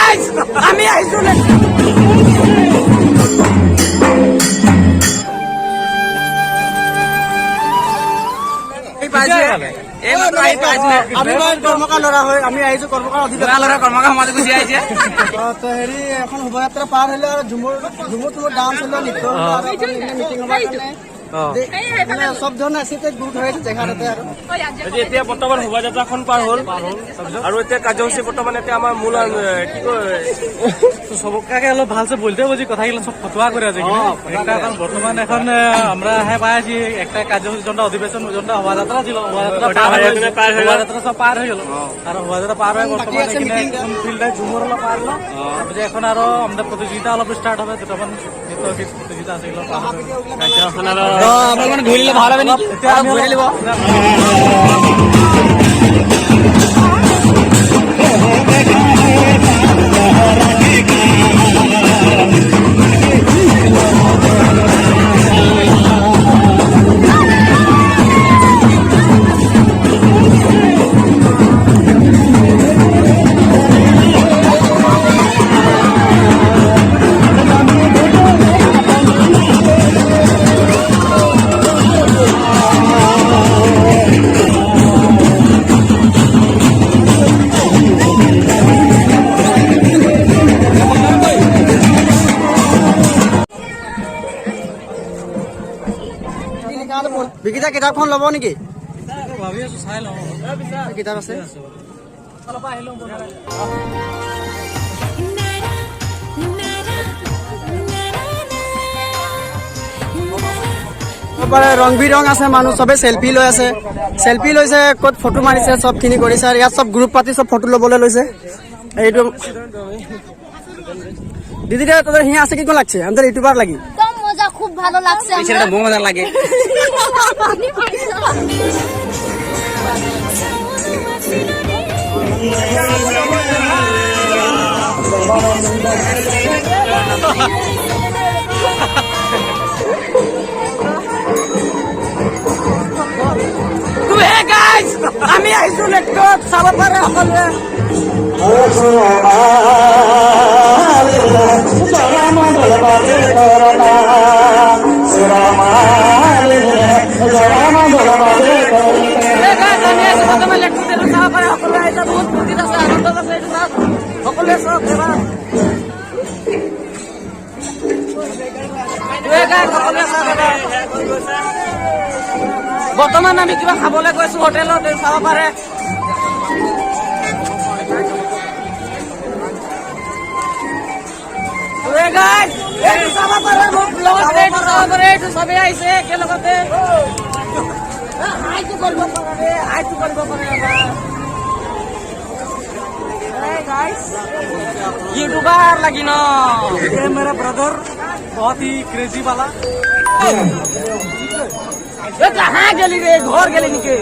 guys আমি আইছো না এই বাজে এই মাত্ৰ আই পাইছে আমি কৰ্মকাল লৰা হয় আমি আইছো কৰ্মকাল অধিকাৰ লৰা কৰ্মকাল সমাজ গুছি আইছে তো হেৰি এখন শোভাযাত্ৰা পাৰ হলে আৰু ঝুমুৰ ডান্স হলো নৃত্য আৰু মিটিং হবাৰ কাৰণে সব ধৰণৰ আছে গ্ৰুপ হৈছে জেগাতে আৰু এতিয়া বৰ্তমান শোভাযাত্ৰাখন পাৰ হ'ল আৰু এতিয়া কাৰ্যসূচী বৰ্তমান এতিয়া আমাৰ মূল কি কয় সবকাকে অলপ ভালসে বলতে বুঝি কথাগুলো সব ফটোয়া করে আছে একটা এখন বর্তমান এখন আমরা হ্যাঁ পাই আছি একটা কার্যসূচী জনটা অধিবেশন জনটা শোভাযাত্রা ছিল শোভাযাত্রা সব পার হয়ে গেল আর শোভাযাত্রা পার হয়ে বর্তমান এখানে ফিল্ডে ঝুমুর হলো পার হলো তারপরে এখন আরো আমাদের প্রতিযোগিতা অলপ স্টার্ট হবে দুটামান নৃত্য গীত প্রতিযোগিতা আছে আমাৰ মানে ধৰিলে ভাল হবে নেকি এতিয়া আমি ধৰি লিব বিকিতা কিতাপখন ল'ব নেকি ভাবি আছো চাই লওঁ কিতাপ আছে ৰং বিৰং আছে মানুহ চবে চেল্ফি লৈ আছে চেল্ফি লৈছে ক'ত ফটো মাৰিছে চবখিনি কৰিছে আৰু ইয়াত চব গ্ৰুপ পাতি চব ফটো ল'বলৈ লৈছে এইটো দিদি তোদের হিয়া আছে কি কোন লাগছে আমাদের ইউটিউবার লাগি মজা খুব ভালো লাগছে সেটা বহু মজা লাগে আমি আইছো নেটত চাব পাৰে সকলোৱে বৰ্তমান আমি কিবা খাবলৈ গৈছো হোটেলত চাব পাৰে চবে আহিছে একেলগতে কৰিব পাৰে यूट्यूबर लगी ना ये मेरा ब्रदर बहुत ही क्रेजी वाला कहाँ गली रे घर गली निके